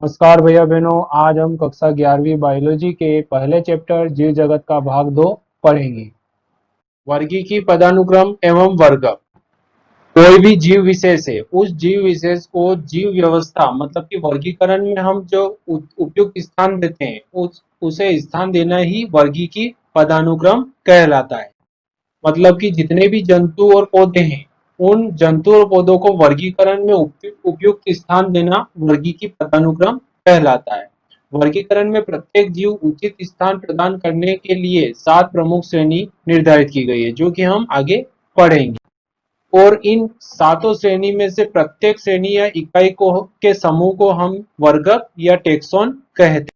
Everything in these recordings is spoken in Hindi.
नमस्कार भैया बहनों। आज हम कक्षा 11वीं बायोलॉजी के पहले चैप्टर जीव जगत का भाग 2 पढ़ेंगे। वर्गीकी पदानुक्रम एवं वर्ग। कोई भी जीव विशेष है, उस जीव विशेष को जीव व्यवस्था मतलब कि वर्गीकरण में हम जो उपयुक्त स्थान देते हैं उसे स्थान देना ही वर्गीकी पदानुक्रम कहलाता है। मतलब कि जितने भी जंतु और पौधे हैं, उन जंतु और पौधों को वर्गीकरण में उपयुक्त स्थान देना वर्गीकी पदानुक्रम कहलाता है। वर्गीकरण में प्रत्येक जीव उचित स्थान प्रदान करने के लिए 7 प्रमुख श्रेणी निर्धारित की गई है, जो कि हम आगे पढ़ेंगे। और इन सातों श्रेणी में से प्रत्येक श्रेणी या इकाई को के समूह को हम वर्ग या टेक्सोन कहते हैं।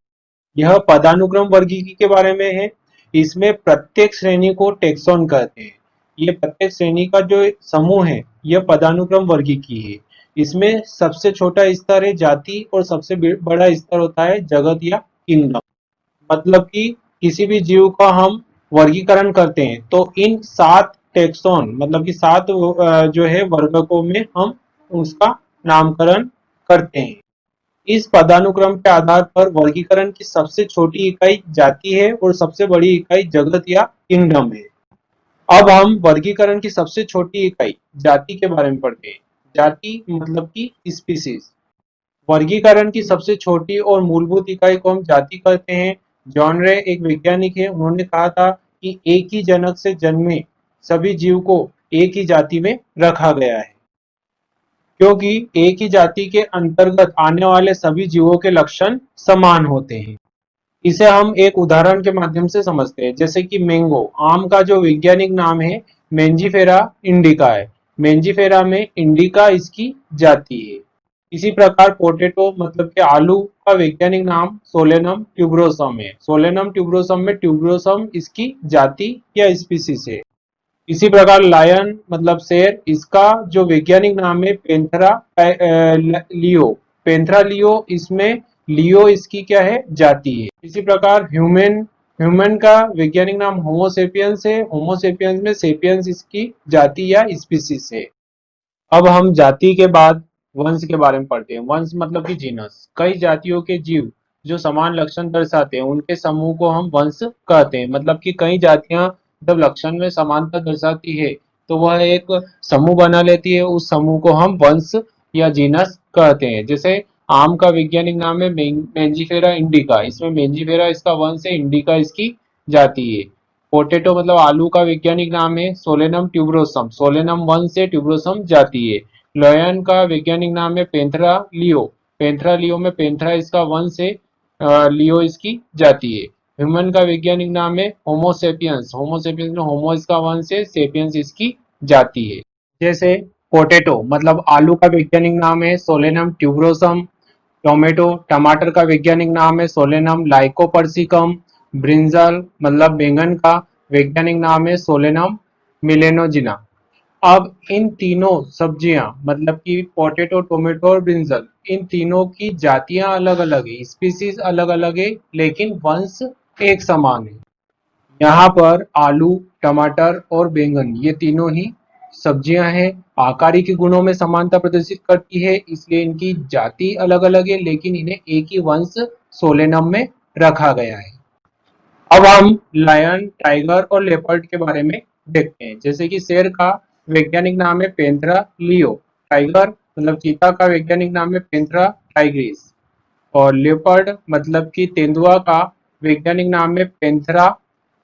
यह पदानुक्रम वर्गीकी के बारे में है। इसमें प्रत्येक श्रेणी को टेक्सोन कहते हैं। ये प्रत्येक श्रेणी का जो समूह है यह पदानुक्रम वर्गीकी है। इसमें सबसे छोटा स्तर है जाति और सबसे बड़ा स्तर होता है जगत या किंगडम। मतलब कि किसी भी जीव का हम वर्गीकरण करते हैं तो इन 7 टेक्सोन मतलब कि 7 जो है वर्गकों में हम उसका नामकरण करते हैं। इस पदानुक्रम के आधार पर वर्गीकरण की सबसे छोटी इकाई जाति है और सबसे बड़ी इकाई जगत या किंगडम है। अब हम वर्गीकरण की सबसे छोटी इकाई जाति के बारे में पढ़ते हैं। जाति मतलब कि स्पीसीज। वर्गीकरण की सबसे छोटी और मूलभूत इकाई को हम जाति कहते हैं। जॉन रे एक वैज्ञानिक है, उन्होंने कहा था कि एक ही जनक से जन्मे सभी जीव को एक ही जाति में रखा गया है, क्योंकि एक ही जाति के अंतर्गत आने वाले सभी जीवों के लक्षण समान होते हैं। इसे हम एक उदाहरण के माध्यम से समझते हैं, जैसे कि मैंगो आम का जो वैज्ञानिक नाम है मेंजीफेरा इंडिका है। मेंजीफेरा में इंडिका इसकी जाति है। इसी प्रकार पोटैटो मतलब कि आलू का वैज्ञानिक नाम सोलेनम ट्यूबरोसम है। सोलेनम ट्यूबरोसम में ट्यूबरोसम इसकी जाति या स्पीसीज है। इसी प्रकार लायन मतलब शेर, इसका जो वैज्ञानिक नाम है पेंथेरा लियो। पेंथेरा लियो, इसमें लियो इसकी क्या है जाति है। इसी प्रकार ह्यूमन ह्यूमन का वैज्ञानिक नाम होमोसेपियंस है। होमोसेपियंस में सेपियंस इसकी जाति या स्पीसीज है। अब हम जाति के बाद वंश के बारे में पढ़ते हैं। वंश मतलब कि जीनस। कई जातियों के जीव जो समान लक्षण दर्शाते हैं उनके समूह को हम वंश कहते हैं। मतलब कि कई जातियां जब लक्षण में समानता दर्शाती है तो वह एक समूह बना लेती है, उस समूह को हम वंश या जीनस कहते हैं। जैसे आम का वैज्ञानिक नाम है मेंजीफेरा इंडिका। इसमें मेंजीफेरा इसका वंश है, इंडिका इसकी जाति है। पोटैटो मतलब आलू का वैज्ञानिक नाम है सोलेनम ट्यूबरोसम। सोलेनम वंश है, ट्यूबरोसम जाति है। लायन का वैज्ञानिक नाम है पेंथेरा लियो। पेंथेरा लियो में पेंथेरा इसका वंश है, लियो इसकी जाति है। ह्यूमन का वैज्ञानिक नाम है होमोसेपियंस। होमोसेपियंस में होमो इसका वंश है, सेपियंस इसकी जाति है। जैसे पोटैटो मतलब आलू का वैज्ञानिक नाम है सोलेनम ट्यूबरोसम। टोमेटो टमाटर का वैज्ञानिक नाम है सोलेनम लाइकोपर्सिकम। ब्रिंजल मतलब बैंगन का वैज्ञानिक नाम है सोलेनम मिलेनोजिना। अब इन तीनों सब्जियां मतलब कि पोटैटो, टोमेटो और ब्रिंजल, इन तीनों की जातियां अलग अलग है, स्पीसीज अलग अलग है, लेकिन वंश एक समान है। यहाँ पर आलू, टमाटर और बैंगन ये तीनों ही सब्जियां हैं। आकारिक गुणों में समानता प्रदर्शित करती है, इसलिए इनकी जाति अलग अलग है, लेकिन इन्हें एक ही वंश सोलेनम में रखा गया है। अब हम लायन, टाइगर और लेपर्ड के बारे में देखते हैं। जैसे कि शेर का वैज्ञानिक नाम है पेंथेरा लियो। टाइगर मतलब चीता का वैज्ञानिक नाम है पेंथेरा टाइग्रिस। और लेपर्ड मतलब कि तेंदुआ का वैज्ञानिक नाम है पेंथेरा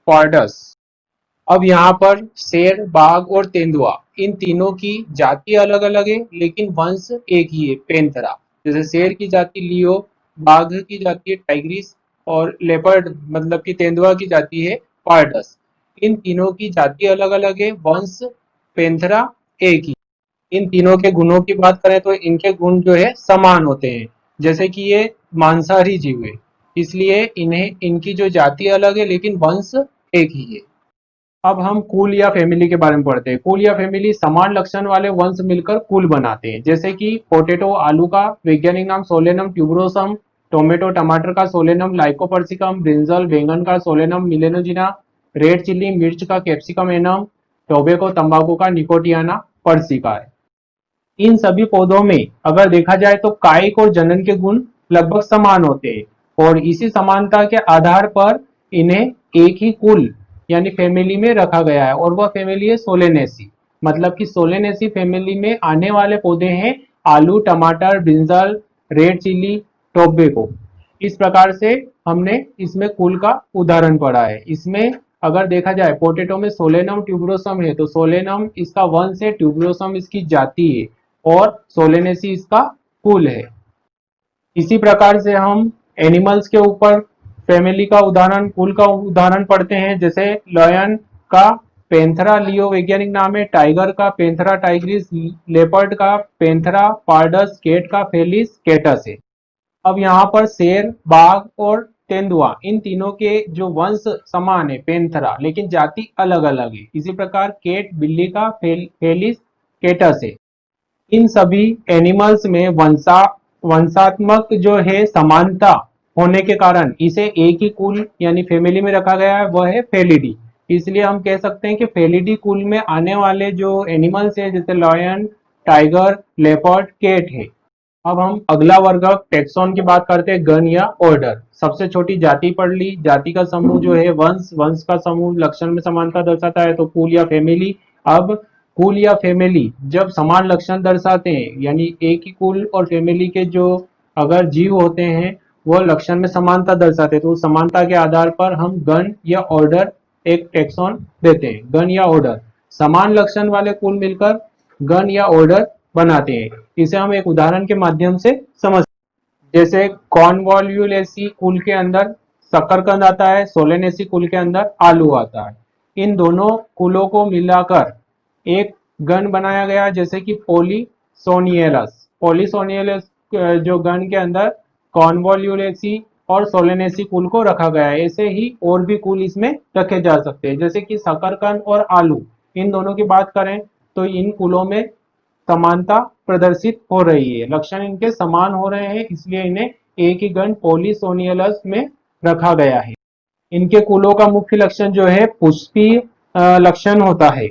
पार्डस। अब यहाँ पर शेर, बाघ और तेंदुआ इन तीनों की जाति अलग अलग है, लेकिन वंश एक ही है पेंथेरा। जैसे शेर की जाति लियो, बाघ की जाति है टाइग्रिस और लेपर्ड मतलब कि तेंदुआ की जाति है पार्डस। इन तीनों की जाति अलग अलग है, वंश पेंथेरा एक ही। इन तीनों के गुणों की बात करें तो इनके गुण जो है समान होते हैं। जैसे कि ये मांसाहारी जीव है, इसलिए इन्हें इनकी जो जाति अलग है लेकिन वंश एक ही है। अब हम कुल या फैमिली के बारे में पढ़ते हैं। कुल या फैमिली समान लक्षण वाले वंश मिलकर कुल बनाते हैं। जैसे कि पोटैटो आलू का वैज्ञानिक नाम सोलेनम ट्यूबरोसम। टोमेटो टमाटर का सोलेनम लाइकोपर्सिकम। ब्रिंजल बैंगन का सोलेनम मिलेनोजिना। रेड चिल्ली मिर्च का कैप्सिकम एनम। टोबैको तंबाकू का निकोटियाना पर्सिका है। इन सभी पौधों में अगर देखा जाए तो कायिक और जनन के गुण लगभग समान होते हैं और इसी समानता के आधार पर इन्हें एक ही कुल यानी फैमिली में रखा गया है और वह फैमिली है सोलेनेसी। मतलब कि सोलेनेसी फैमिली में आने वाले पौधे हैं आलू, टमाटर, ब्रिंजल, रेड चिली, टोबैको। इस प्रकार से हमने इसमें कुल का उदाहरण पढ़ा है। इसमें अगर देखा जाए पोटैटो में सोलेनम ट्यूबरोसम है तो सोलेनम इसका वंश है, ट्यूबरोसम इसकी जाति है और सोलेनेसी इसका कुल है। इसी प्रकार से हम एनिमल्स के ऊपर फैमिली का उदाहरण, कुल का उदाहरण पढ़ते हैं। जैसे लयन का पेंथरा लियो वैज्ञानिक नाम है, टाइगर का पेंथरा टाइग्रिस, लेपर्ड का पेंथरा पार्डस, केट का फेलिस कैटस है। अब यहाँ पर शेर, बाघ और तेंदुआ इन तीनों के जो वंश समान है पेंथरा, लेकिन जाति अलग अलग है। इसी प्रकार केट बिल्ली का फेलिस कैटस है। इन सभी एनिमल्स में वंशात्मक जो है समानता होने के कारण इसे एक ही कुल यानी फैमिली में रखा गया है, वह है फेलिडी। इसलिए हम कह सकते हैं कि फेलिडी कुल में आने वाले जो एनिमल्स है जैसे लॉयन, टाइगर, लेपर्ड, केट है। अब हम अगला वर्ग टेक्सॉन की बात करते हैं, गण या ऑर्डर। सबसे छोटी जाति पढ़ ली, जाति का समूह जो है वंश, वंश का समूह लक्षण में समानता दर्शाता है तो कुल या फैमिली। अब कुल या फैमिली जब समान लक्षण दर्शाते हैं यानी एक ही कुल और फैमिली के जो अगर जीव होते हैं वो लक्षण में समानता दर्शाते हैं तो उस समानता के आधार पर हम गण या ऑर्डर एक टेक्सॉन देते हैं। गण या ऑर्डर समान लक्षण वाले कुल मिलकर गण या ऑर्डर बनाते हैं। इसे हम एक उदाहरण के माध्यम से समझ, जैसे कॉर्नवॉल्यूलेसी कुल के अंदर शकरकंद आता है, सोलेनेसी कुल के अंदर आलू आता है। इन दोनों कुलों को मिलाकर एक गण बनाया गया जैसे कि पॉलीसोनियलस। पॉलीसोनियलस जो गण के अंदर कॉर्नवॉल्यूलेसी और सोलेनेसी कुल को रखा गया है। ऐसे ही और भी कुल इसमें रखे जा सकते हैं जैसे कि शकरकंद और आलू, इन दोनों की बात करें तो इन कुलों में समानता प्रदर्शित हो रही है, लक्षण इनके समान हो रहे हैं, इसलिए इन्हें एक ही गण पॉलीसोनियलस में रखा गया है। इनके कुलों का मुख्य लक्षण जो है पुष्पीय लक्षण होता है।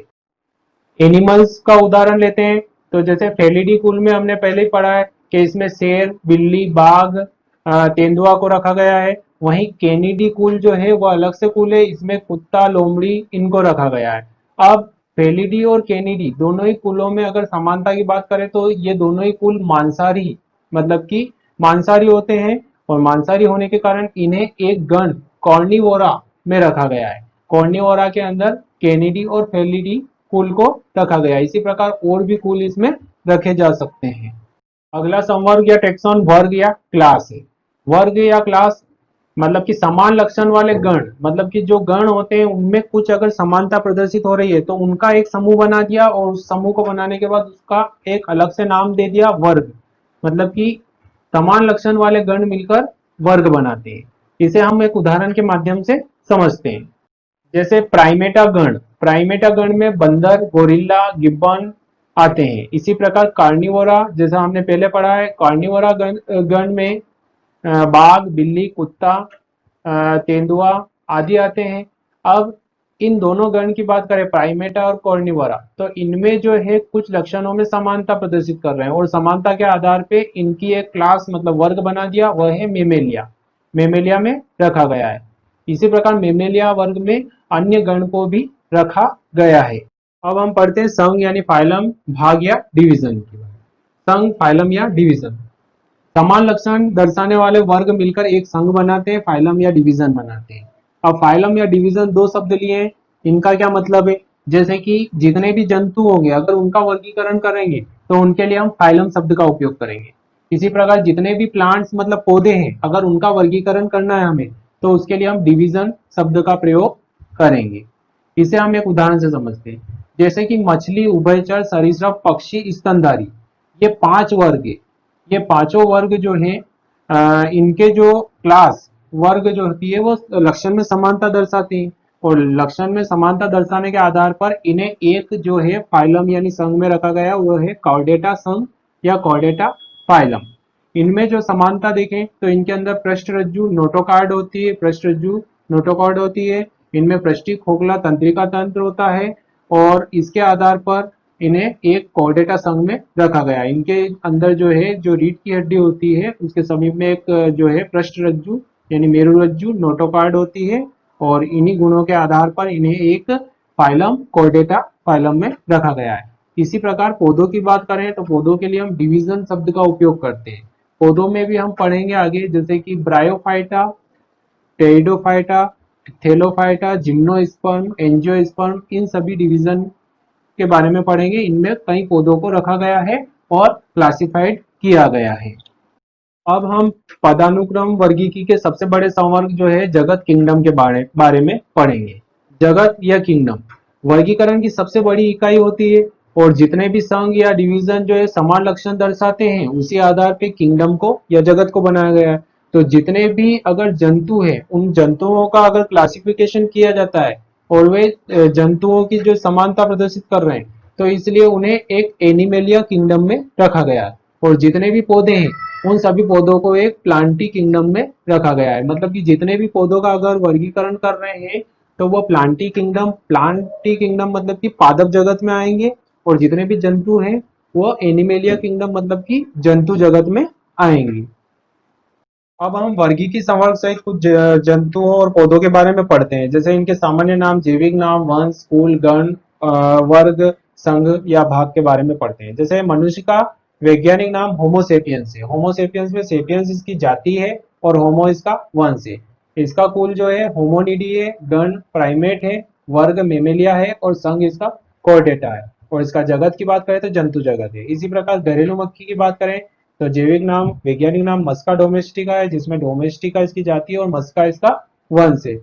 एनिमल्स का उदाहरण लेते हैं तो जैसे फेलिडी कुल में हमने पहले ही पढ़ा है कि इसमें शेर, बिल्ली, बाघ, तेंदुआ को रखा गया है। वहीं कैनिडी कुल जो है वो अलग से कुल है, इसमें कुत्ता, लोमड़ी इनको रखा गया है। अब फेलिडी और कैनिडी दोनों ही कुलों में अगर समानता की बात करें तो ये दोनों ही कुल मांसाहारी मतलब कि मांसाहारी होते हैं और मांसाहारी होने के कारण इन्हें एक गण कॉर्निवोरा में रखा गया है। कॉर्निवोरा के अंदर कैनिडी और फेलिडी कुल को रखा गया है। इसी प्रकार और भी कुल इसमें रखे जा सकते हैं। अगला संवर्ग या टेक्सॉन वर्ग या क्लास है। वर्ग या क्लास मतलब कि समान लक्षण वाले गण, मतलब कि जो गण होते हैं उनमें कुछ अगर समानता प्रदर्शित हो रही है तो उनका एक समूह बना दिया और उस समूह को बनाने के बाद उसका एक अलग से नाम दे दिया वर्ग। मतलब कि समान लक्षण वाले गण मिलकर वर्ग बनाते हैं। इसे हम एक उदाहरण के माध्यम से समझते हैं। जैसे प्राइमेटा गण में बंदर, गोरिल्ला, गिब्बन आते हैं। इसी प्रकार कार्निवोरा जैसा हमने पहले पढ़ा है, कार्निवोरा गण में बाघ, बिल्ली, कुत्ता, तेंदुआ आदि आते हैं। अब इन दोनों गण की बात करें प्राइमेटा और कॉर्निवोरा तो इनमें जो है कुछ लक्षणों में समानता प्रदर्शित कर रहे हैं और समानता के आधार पे इनकी एक क्लास मतलब वर्ग बना दिया, वह है मेमेलिया। मेमेलिया में रखा गया है। इसी प्रकार मेमेलिया वर्ग में अन्य गण को भी रखा गया है। अब हम पढ़ते हैं संघ यानी फाइलम, भाग या डिवीजन की बात। संघ, फाइलम या डिवीजन समान लक्षण दर्शाने वाले वर्ग मिलकर एक संघ बनाते हैं, फाइलम या डिवीजन बनाते हैं। अब फाइलम या डिवीजन दो शब्द लिए हैं, इनका क्या मतलब है? जैसे कि जितने भी जंतु होंगे अगर उनका वर्गीकरण करेंगे तो उनके लिए हम फाइलम शब्द का उपयोग करेंगे। इसी प्रकार जितने भी प्लांट्स मतलब पौधे हैं अगर उनका वर्गीकरण करना है हमें तो उसके लिए हम डिवीजन शब्द का प्रयोग करेंगे। इसे हम एक उदाहरण से समझते हैं। जैसे कि मछली, उभयचर, सरीसृप, पक्षी, स्तनधारी, ये 5 वर्ग है। ये पांचों वर्ग जो हैं इनके जो क्लास वर्ग जो होती है वो लक्षण में समानता दर्शाती है और लक्षण में समानता दर्शाने के आधार पर इन्हें एक जो है फाइलम यानी संघ में रखा गया वो है कॉर्डेटा संघ या कॉर्डेटा फाइलम। इनमें जो समानता देखें तो इनके अंदर पृष्ठरज्जु नोटोकॉर्ड होती है, पृष्ठरज्जु नोटोकॉर्ड होती है। इनमें पृष्ठीय खोखला तंत्रिका तंत्र होता है और इसके आधार पर इन्हें एक कॉर्डेटा संघ में रखा गया है। इनके अंदर जो है जो रीढ़ की हड्डी होती है उसके समीप में एक जो है पृष्ठ रज्जु यानी मेरुरज्जु नोटोकॉर्ड होती है और इन्हीं गुणों के आधार पर इन्हें एक फाइलम कॉर्डेटा फाइलम में रखा गया है। इसी प्रकार पौधों की बात करें तो पौधों के लिए हम डिवीजन शब्द का उपयोग करते हैं। पौधों में भी हम पढ़ेंगे आगे, जैसे कि bryophyta, pteridophyta, thallophyta, gymnosperm, angiosperm, इन सभी डिवीजन के बारे में पढ़ेंगे। इनमें कई पौधों को रखा गया है और क्लासिफाइड किया गया है। अब हम पदानुक्रम वर्गीकी के सबसे बड़े संवर्ग जो है जगत किंगडम के बारे में पढ़ेंगे। जगत या किंगडम वर्गीकरण की सबसे बड़ी इकाई होती है और जितने भी संघ या डिवीजन जो है समान लक्षण दर्शाते हैं उसी आधार पे किंगडम को या जगत को बनाया गया है। तो जितने भी अगर जंतु हैं उन जंतुओं का अगर क्लासिफिकेशन किया जाता है और वे जंतुओं की जो समानता प्रदर्शित कर रहे हैं तो इसलिए उन्हें एक एनिमेलिया किंगडम में रखा गया है। और जितने भी पौधे हैं उन सभी पौधों को एक प्लांटी किंगडम में रखा गया है। मतलब कि जितने भी पौधों का अगर वर्गीकरण कर रहे हैं तो वो प्लांटी किंगडम मतलब कि पादप जगत में आएंगे और जितने भी जंतु हैं वो एनिमेलिया किंगडम मतलब कि जंतु जगत में आएंगे। अब हम वर्गीकी संवर्ग सहित कुछ जंतुओं और पौधों के बारे में पढ़ते हैं, जैसे इनके सामान्य नाम, जैविक नाम, वंश, कुल, गण, वर्ग, संघ या भाग के बारे में पढ़ते हैं। जैसे मनुष्य का वैज्ञानिक नाम होमोसेपियंस है। होमोसेपियंस में सेपियंस इसकी जाति है और होमो इसका वंश है। इसका कुल जो है होमोनिडी है, गण प्राइमेट है, वर्ग मेमेलिया है और संघ इसका कॉर्डेटा है। और इसका जगत की बात करें तो जंतु जगत है। इसी प्रकार घरेलू मक्खी की बात करें तो जैविक नाम, वैज्ञानिक नाम मस्का डोमेस्टिका है, जिसमें डोमेस्टिका इसकी जाति है और मस्का इसका वंश है।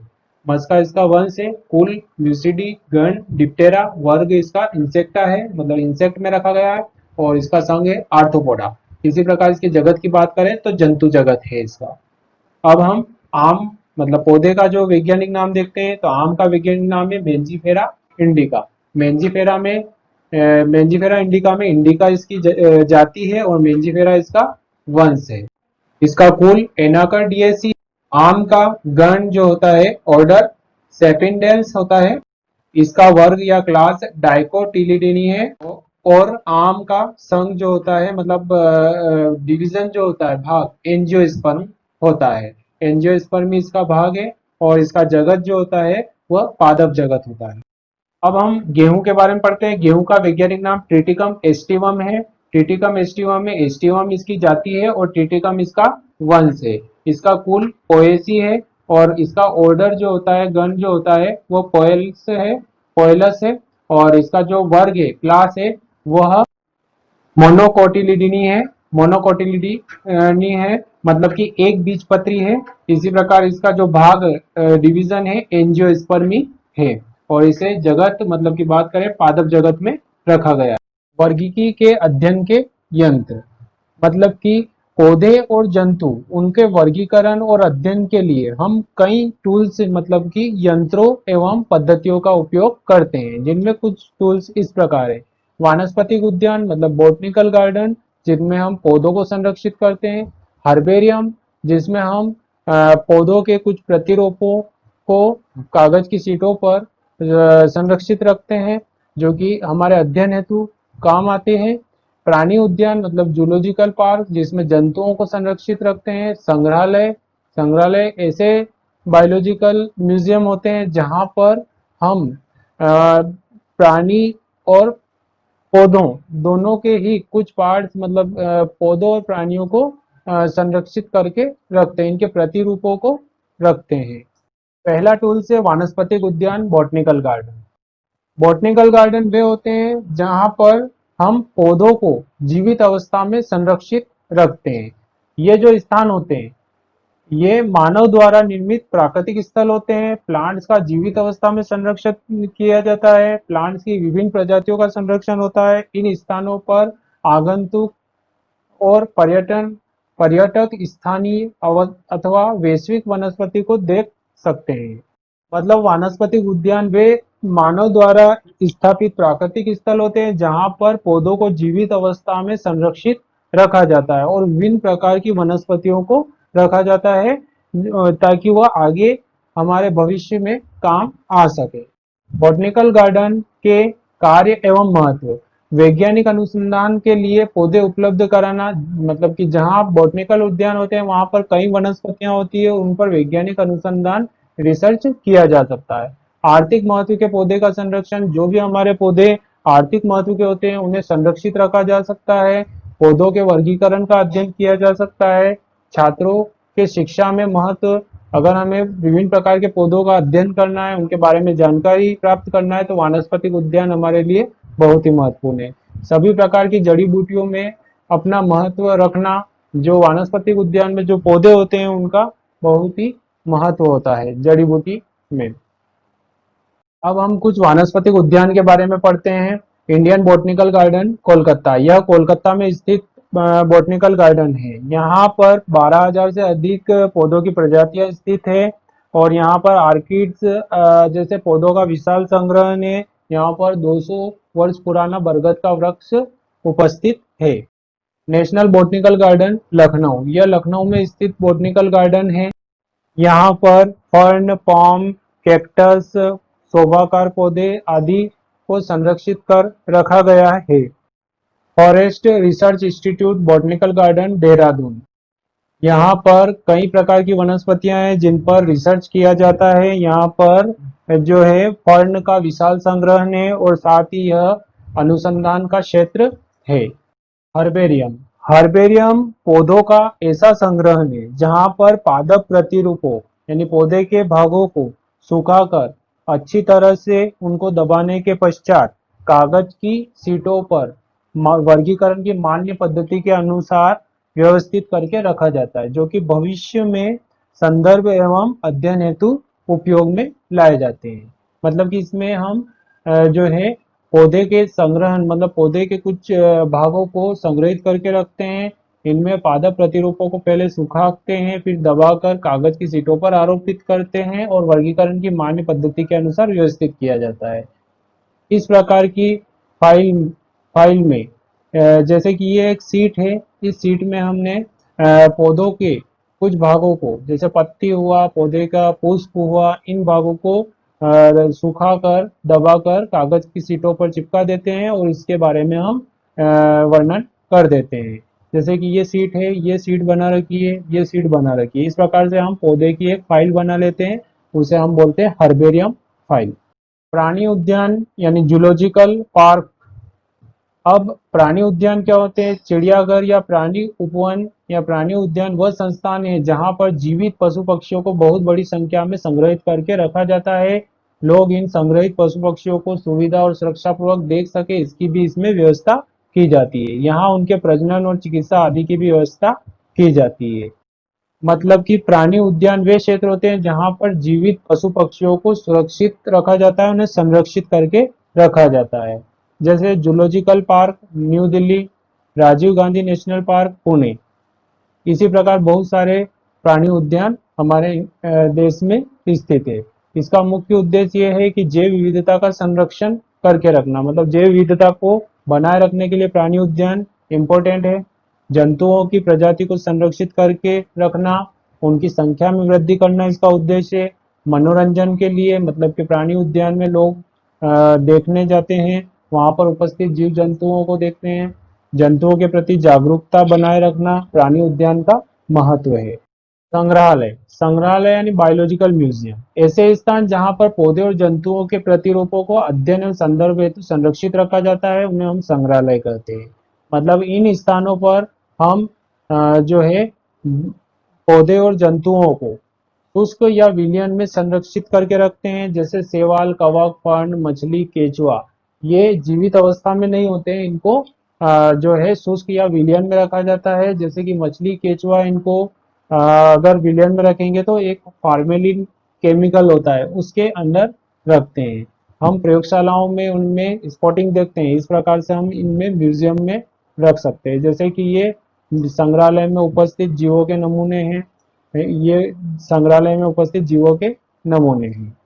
मस्का इसका वंश है। कुल म्यूसिडी, गण डिप्टेरा, वर्ग इसका इंसेक्टा है, मतलब इंसेक्ट में रखा गया है और इसका संघ है आर्थ्रोपोडा। इसी प्रकार इसके जगत की बात करें तो जंतु जगत है इसका। अब हम आम मतलब पौधे का जो वैज्ञानिक नाम देखते हैं तो आम का वैज्ञानिक नाम है मेंजीफेरा इंडिका। मेंजीफेरा में मेंजीफेरा इंडिका में इंडिका इसकी जाति है और मेंजीफेरा इसका वंश है। इसका कुल एनाकार्डियेसी। आम का गण जो होता है ऑर्डर सेपिंडेल्स होता है। इसका वर्ग या क्लास डाइकोटिलिडीनी है और आम का संघ जो होता है मतलब डिवीजन जो होता है भाग एंजियोस्पर्म होता है। एंजियोस्पर्म इसका भाग है और इसका जगत जो होता है वह पादप जगत होता है। अब हम गेहूं के बारे में पढ़ते हैं। गेहूं का वैज्ञानिक नाम ट्रिटिकम एस्टिवम है। ट्रिटिकम एस्टिवम में एस्टिवम इसकी जाति है और ट्रिटिकम इसका वंश है। इसका कुल पोएसी है और इसका ऑर्डर जो होता है गण जो होता है वो पोएलस है और इसका जो वर्ग है क्लास है वह मोनोकोटिलिडीनी है। मोनोकोटिलिडीनी है मतलब कि एक बीजपत्री है। इसी प्रकार इसका जो भाग डिवीजन है एंजियोस्पर्मी है और इसे जगत मतलब की बात करें पादप जगत में रखा गया है। वर्गीकी के अध्ययन के यंत्र मतलब कि पौधे और जंतु उनके वर्गीकरण और अध्ययन के लिए हम कई टूल्स मतलब कि यंत्रों एवं पद्धतियों का उपयोग करते हैं, जिनमें कुछ टूल्स इस प्रकार है। वानस्पतिक उद्यान मतलब बोटनिकल गार्डन, जिनमें हम पौधों को संरक्षित करते हैं। हर्बेरियम, जिसमें हम पौधों के कुछ प्रतिरूपों को कागज की शीटों पर संरक्षित रखते हैं जो कि हमारे अध्ययन हेतु काम आते हैं। प्राणी उद्यान मतलब जूलॉजिकल पार्क, जिसमें जंतुओं को संरक्षित रखते हैं। संग्रहालय, संग्रहालय ऐसे बायोलॉजिकल म्यूजियम होते हैं जहां पर हम प्राणी और पौधों दोनों के ही कुछ पार्ट्स मतलब पौधों और प्राणियों को संरक्षित करके रखते हैं, इनके प्रतिरूपों को रखते हैं। पहला टूल से वानस्पतिक उद्यान बॉटनिकल गार्डन। बॉटनिकल गार्डन वे होते हैं जहां पर हम पौधों को जीवित अवस्था में संरक्षित रखते हैं। ये जो स्थान होते हैं ये मानव द्वारा निर्मित प्राकृतिक स्थल होते हैं। प्लांट्स का जीवित अवस्था में संरक्षण किया जाता है। प्लांट्स की विभिन्न प्रजातियों का संरक्षण होता है। इन स्थानों पर आगंतुक और पर्यटक स्थानीय अथवा वैश्विक वनस्पति को देख सकते हैं। मतलब वानस्पतिक उद्यान वे मानव द्वारा स्थापित प्राकृतिक स्थल होते हैं जहां पर पौधों को जीवित अवस्था में संरक्षित रखा जाता है और विभिन्न प्रकार की वनस्पतियों को रखा जाता है ताकि वह आगे हमारे भविष्य में काम आ सके। बॉटनिकल गार्डन के कार्य एवं महत्व। वैज्ञानिक अनुसंधान के लिए पौधे उपलब्ध कराना, मतलब कि जहाँ बॉटनिकल उद्यान होते हैं वहां पर कई वनस्पतियां होती है, उन पर वैज्ञानिक अनुसंधान रिसर्च किया जा सकता है। आर्थिक महत्व के पौधे का संरक्षण, जो भी हमारे पौधे आर्थिक महत्व के होते हैं उन्हें संरक्षित रखा जा सकता है। पौधों के वर्गीकरण का अध्ययन किया जा सकता है। छात्रों के शिक्षा में महत्व, अगर हमें विभिन्न प्रकार के पौधों का अध्ययन करना है, उनके बारे में जानकारी प्राप्त करना है, तो वानस्पतिक उद्यान हमारे लिए बहुत ही महत्वपूर्ण है। सभी प्रकार की जड़ी बूटियों में अपना महत्व रखना, जो वानस्पतिक उद्यान में जो पौधे होते हैं उनका बहुत ही महत्व होता है जड़ी बूटी में। अब हम कुछ वानस्पतिक उद्यान के बारे में पढ़ते हैं। इंडियन बॉटनिकल गार्डन कोलकाता, यह कोलकाता में स्थित बॉटनिकल गार्डन है। यहाँ पर 12,000 से अधिक पौधों की प्रजातियां स्थित है और यहाँ पर आर्किड्स जैसे पौधों का विशाल संग्रह है। यहाँ पर 200 वर्ष पुराना बरगद का वृक्ष उपस्थित है। नेशनल बॉटनिकल गार्डन लखनऊ, यह लखनऊ में स्थित बॉटनिकल गार्डन है। यहाँ पर फर्न, पॉम, कैक्टस, शोभाकार पौधे आदि को संरक्षित कर रखा गया है। Forest research institute botanical garden Dehradun, यहाँ पर कई प्रकार की वनस्पतियां हैं जिन पर रिसर्च किया जाता है। यहाँ पर जो है फर्न का विशाल संग्रह है और साथ ही यह अनुसंधान का क्षेत्र है। हर्बेरियम, हर्बेरियम पौधों का ऐसा संग्रह है जहाँ पर पादप प्रतिरूपों यानी पौधे के भागों को सुखाकर अच्छी तरह से उनको दबाने के पश्चात कागज की सीटों पर वर्गीकरण की मान्य पद्धति के अनुसार व्यवस्थित करके रखा जाता है, जो कि भविष्य में संदर्भ एवं अध्ययन हेतु उपयोग में लाए जाते हैं। मतलब कि इसमें हम जो है पौधे के संग्रहण, मतलब पौधे के कुछ भागों को संग्रहित करके रखते हैं। इनमें पादप प्रतिरूपों को पहले सुखाते हैं, फिर दबाकर कागज की सीटों पर आरोपित करते हैं और वर्गीकरण की मान्य पद्धति के अनुसार व्यवस्थित किया जाता है। इस प्रकार की फाइल फाइल में जैसे कि ये एक सीट है, इस सीट में हमने पौधों के कुछ भागों को, जैसे पत्ती हुआ, पौधे का पुष्प हुआ, इन भागों को सुखाकर दबाकर कागज की सीटों पर चिपका देते हैं और इसके बारे में हम वर्णन कर देते हैं। जैसे कि ये सीट है, ये सीट बना रखी है, ये सीट बना रखी है। इस प्रकार से हम पौधे की एक फाइल बना लेते हैं, उसे हम बोलते हैं हर्बेरियम फाइल। प्राणी उद्यान यानी जूलॉजिकल पार्क। अब प्राणी उद्यान क्या होते हैं? चिड़ियाघर या प्राणी उपवन या प्राणी उद्यान वह संस्थान है जहां पर जीवित पशु पक्षियों को बहुत बड़ी संख्या में संग्रहित करके रखा जाता है। लोग इन संग्रहित पशु पक्षियों को सुविधा और सुरक्षा पूर्वक देख सके, इसकी भी इसमें व्यवस्था की जाती है। यहाँ उनके प्रजनन और चिकित्सा आदि की भी व्यवस्था की जाती है। मतलब कि प्राणी उद्यान वे क्षेत्र होते हैं जहां पर जीवित पशु पक्षियों को सुरक्षित रखा जाता है, उन्हें संरक्षित करके रखा जाता है। जैसे zoological park new Delhi, Rajiv Gandhi national park Pune. इसी प्रकार बहुत सारे प्राणी उद्यान हमारे देश में स्थित है। इसका मुख्य उद्देश्य यह है कि जैव विविधता का संरक्षण करके रखना, मतलब जैव विविधता को बनाए रखने के लिए प्राणी उद्यान इम्पोर्टेंट है। जंतुओं की प्रजाति को संरक्षित करके रखना, उनकी संख्या में वृद्धि करना इसका उद्देश्य है। मनोरंजन के लिए, मतलब कि प्राणी उद्यान में लोग देखने जाते हैं, वहां पर उपस्थित जीव जंतुओं को देखते हैं। जंतुओं के प्रति जागरूकता बनाए रखना प्राणी उद्यान का महत्व है। संग्रहालय, संग्रहालय यानी बायोलॉजिकल म्यूजियम, ऐसे स्थान जहां पर पौधे और जंतुओं के प्रतिरूपों को अध्ययन और संदर्भ हेतु संरक्षित रखा जाता है, उन्हें हम संग्रहालय कहते हैं। मतलब इन स्थानों पर हम जो है पौधे और जंतुओं को शुष्क या विलयन में संरक्षित करके रखते हैं। जैसे शैवाल, कवक, फर्न, मछली, केचुआ, ये जीवित अवस्था में नहीं होते हैं, इनको जो है शुष्क या विलयन में रखा जाता है। जैसे कि मछली, केचुआ, इनको अगर विलयन में रखेंगे तो एक फॉर्मेलिन केमिकल होता है उसके अंदर रखते हैं। हम प्रयोगशालाओं में उनमें स्पॉटिंग देखते हैं, इस प्रकार से हम इनमें म्यूजियम में रख सकते हैं। जैसे कि ये संग्रहालय में उपस्थित जीवों के नमूने हैं, ये संग्रहालय में उपस्थित जीवों के नमूने हैं।